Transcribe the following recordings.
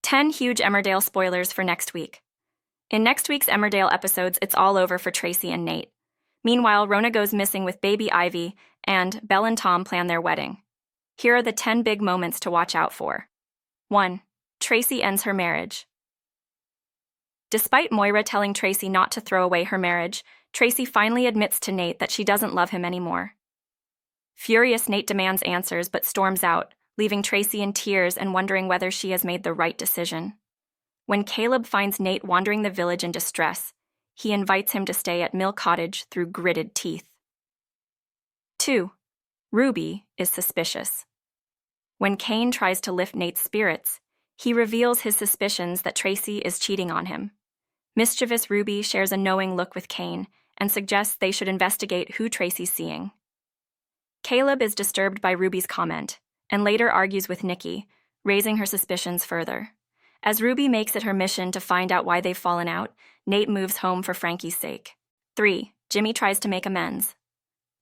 10 huge Emmerdale spoilers for next week. In next week's Emmerdale episodes, it's all over for Tracy and Nate. Meanwhile, Rona goes missing with baby Ivy, and Belle and Tom plan their wedding. Here are the 10 big moments to watch out for. 1. Tracy ends her marriage. Despite Moira telling Tracy not to throw away her marriage, Tracy finally admits to Nate that she doesn't love him anymore. Furious, Nate demands answers but storms out, leaving Tracy in tears and wondering whether she has made the right decision. When Caleb finds Nate wandering the village in distress, he invites him to stay at Mill Cottage through gritted teeth. 2. Ruby is suspicious. When Kane tries to lift Nate's spirits, he reveals his suspicions that Tracy is cheating on him. Mischievous Ruby shares a knowing look with Kane and suggests they should investigate who Tracy's seeing. Caleb is disturbed by Ruby's comment and later argues with Nikki, raising her suspicions further. As Ruby makes it her mission to find out why they've fallen out, Nate moves home for Frankie's sake. 3. Jimmy tries to make amends.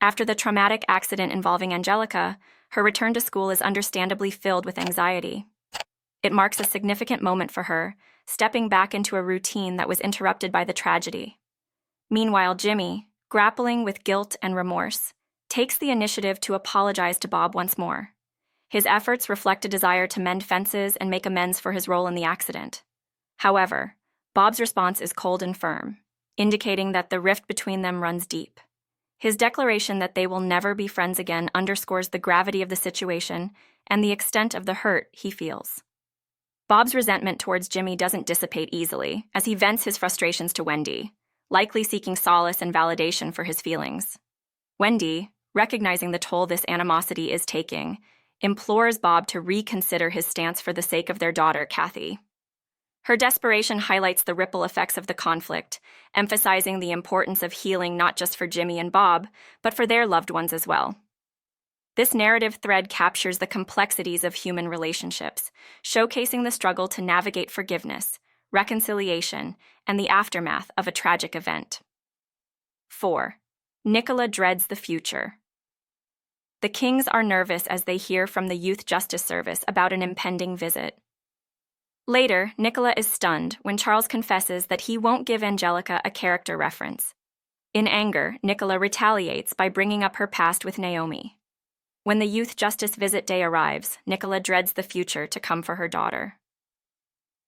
After the traumatic accident involving Angelica, her return to school is understandably filled with anxiety. It marks a significant moment for her, stepping back into a routine that was interrupted by the tragedy. Meanwhile, Jimmy, grappling with guilt and remorse, takes the initiative to apologize to Bob once more. His efforts reflect a desire to mend fences and make amends for his role in the accident. However, Bob's response is cold and firm, indicating that the rift between them runs deep. His declaration that they will never be friends again underscores the gravity of the situation and the extent of the hurt he feels. Bob's resentment towards Jimmy doesn't dissipate easily, as he vents his frustrations to Wendy, likely seeking solace and validation for his feelings. Wendy, recognizing the toll this animosity is taking, implores Bob to reconsider his stance for the sake of their daughter, Cathy. Her desperation highlights the ripple effects of the conflict, emphasizing the importance of healing not just for Jimmy and Bob, but for their loved ones as well. This narrative thread captures the complexities of human relationships, showcasing the struggle to navigate forgiveness, reconciliation, and the aftermath of a tragic event. 4. Nicola dreads the future. The Kings are nervous as they hear from the Youth Justice Service about an impending visit. Later, Nicola is stunned when Charles confesses that he won't give Angelica a character reference. In anger, Nicola retaliates by bringing up her past with Naomi. When the Youth Justice visit day arrives, Nicola dreads the future to come for her daughter.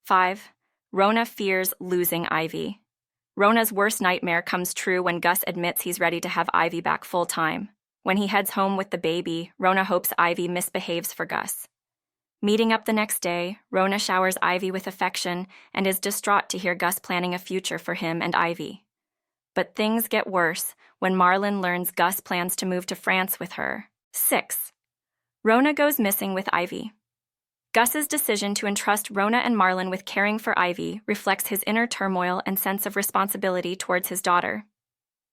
5. Rona fears losing Ivy. Rona's worst nightmare comes true when Gus admits he's ready to have Ivy back full-time. When he heads home with the baby, Rona hopes Ivy misbehaves for Gus. Meeting up the next day, Rona showers Ivy with affection and is distraught to hear Gus planning a future for him and Ivy. But things get worse when Marlin learns Gus plans to move to France with her. 6. Rona goes missing with Ivy. Gus's decision to entrust Rona and Marlin with caring for Ivy reflects his inner turmoil and sense of responsibility towards his daughter.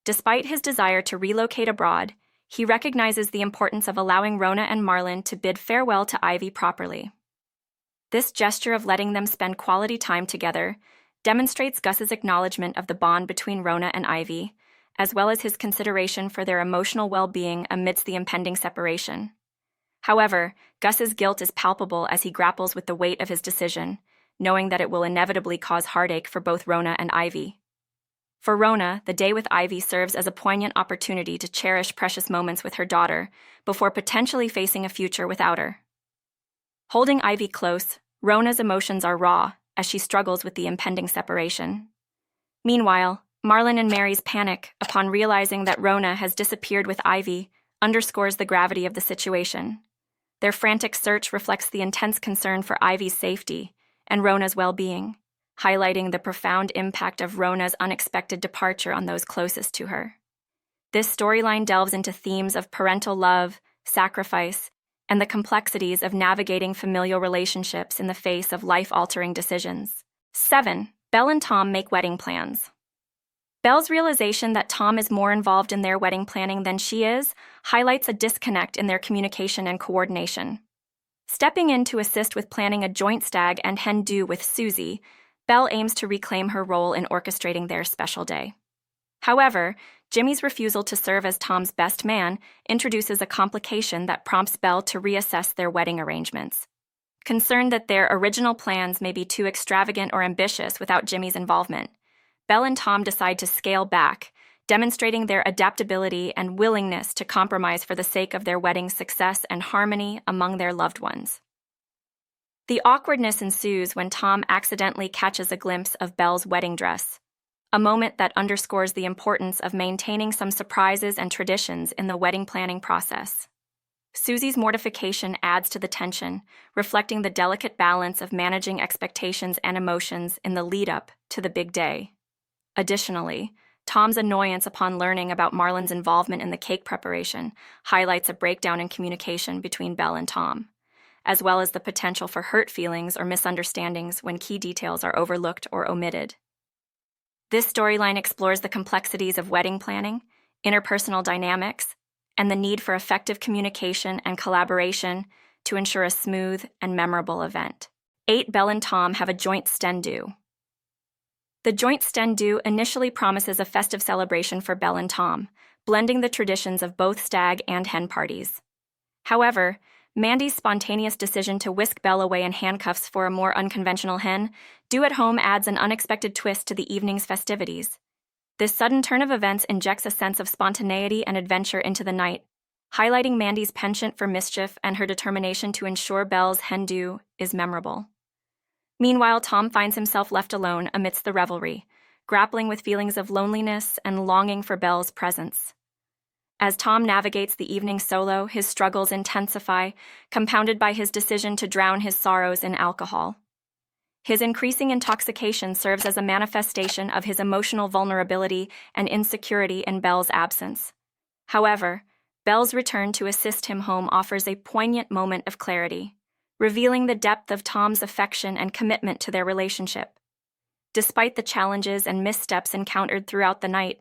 Despite his desire to relocate abroad, he recognizes the importance of allowing Rona and Marlin to bid farewell to Ivy properly. This gesture of letting them spend quality time together demonstrates Gus's acknowledgement of the bond between Rona and Ivy, as well as his consideration for their emotional well-being amidst the impending separation. However, Gus's guilt is palpable as he grapples with the weight of his decision, knowing that it will inevitably cause heartache for both Rona and Ivy. For Rona, the day with Ivy serves as a poignant opportunity to cherish precious moments with her daughter before potentially facing a future without her. Holding Ivy close, Rona's emotions are raw as she struggles with the impending separation. Meanwhile, Marlin and Mary's panic upon realizing that Rona has disappeared with Ivy underscores the gravity of the situation. Their frantic search reflects the intense concern for Ivy's safety and Rona's well-being, highlighting the profound impact of Rona's unexpected departure on those closest to her. This storyline delves into themes of parental love, sacrifice, and the complexities of navigating familial relationships in the face of life-altering decisions. 7. Belle and Tom make wedding plans. Belle's realization that Tom is more involved in their wedding planning than she is highlights a disconnect in their communication and coordination. Stepping in to assist with planning a joint stag and hen do with Susie, Belle aims to reclaim her role in orchestrating their special day. However, Jimmy's refusal to serve as Tom's best man introduces a complication that prompts Belle to reassess their wedding arrangements. Concerned that their original plans may be too extravagant or ambitious without Jimmy's involvement, Belle and Tom decide to scale back, demonstrating their adaptability and willingness to compromise for the sake of their wedding's success and harmony among their loved ones. The awkwardness ensues when Tom accidentally catches a glimpse of Belle's wedding dress, a moment that underscores the importance of maintaining some surprises and traditions in the wedding planning process. Susie's mortification adds to the tension, reflecting the delicate balance of managing expectations and emotions in the lead-up to the big day. Additionally, Tom's annoyance upon learning about Marlin's involvement in the cake preparation highlights a breakdown in communication between Belle and Tom, as well as the potential for hurt feelings or misunderstandings when key details are overlooked or omitted. This storyline explores the complexities of wedding planning, interpersonal dynamics, and the need for effective communication and collaboration to ensure a smooth and memorable event. 8. Belle and Tom have a joint sten-do. The joint sten-do initially promises a festive celebration for Belle and Tom, blending the traditions of both stag and hen parties. However, Mandy's spontaneous decision to whisk Belle away in handcuffs for a more unconventional hen do at home adds an unexpected twist to the evening's festivities. This sudden turn of events injects a sense of spontaneity and adventure into the night, highlighting Mandy's penchant for mischief and her determination to ensure Belle's hen-do is memorable. Meanwhile, Tom finds himself left alone amidst the revelry, grappling with feelings of loneliness and longing for Belle's presence. As Tom navigates the evening solo, his struggles intensify, compounded by his decision to drown his sorrows in alcohol. His increasing intoxication serves as a manifestation of his emotional vulnerability and insecurity in Belle's absence. However, Belle's return to assist him home offers a poignant moment of clarity, revealing the depth of Tom's affection and commitment to their relationship. Despite the challenges and missteps encountered throughout the night,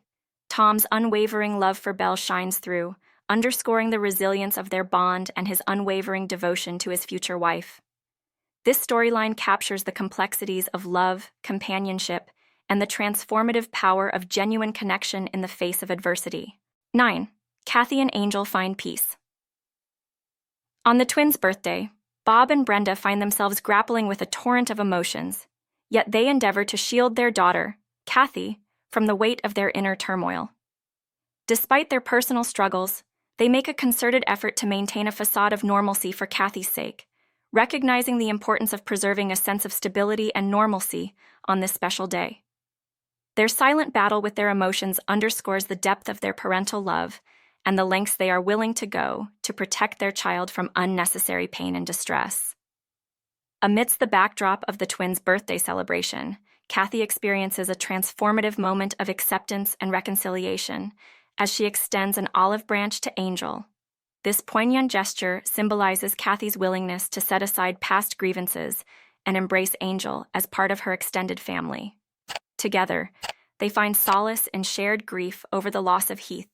Tom's unwavering love for Belle shines through, underscoring the resilience of their bond and his unwavering devotion to his future wife. This storyline captures the complexities of love, companionship, and the transformative power of genuine connection in the face of adversity. 9. Cathy and Angel find peace. On the twins' birthday, Bob and Brenda find themselves grappling with a torrent of emotions, yet they endeavor to shield their daughter, Cathy, from the weight of their inner turmoil. Despite their personal struggles, they make a concerted effort to maintain a facade of normalcy for Cathy's sake, recognizing the importance of preserving a sense of stability and normalcy on this special day. Their silent battle with their emotions underscores the depth of their parental love and the lengths they are willing to go to protect their child from unnecessary pain and distress. Amidst the backdrop of the twins' birthday celebration, Cathy experiences a transformative moment of acceptance and reconciliation as she extends an olive branch to Angel. This poignant gesture symbolizes Cathy's willingness to set aside past grievances and embrace Angel as part of her extended family. Together, they find solace in shared grief over the loss of Heath,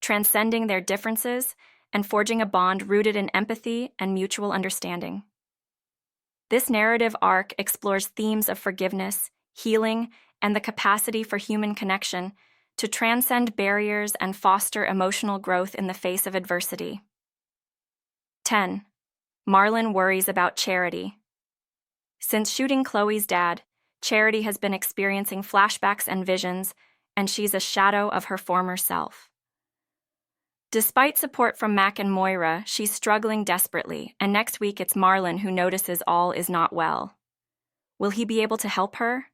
transcending their differences and forging a bond rooted in empathy and mutual understanding. This narrative arc explores themes of forgiveness, healing, and the capacity for human connection to transcend barriers and foster emotional growth in the face of adversity. 10. Marlin worries about Charity. Since shooting Chloe's dad, Charity has been experiencing flashbacks and visions, and she's a shadow of her former self. Despite support from Mac and Moira, she's struggling desperately, and next week it's Marlin who notices all is not well. Will he be able to help her?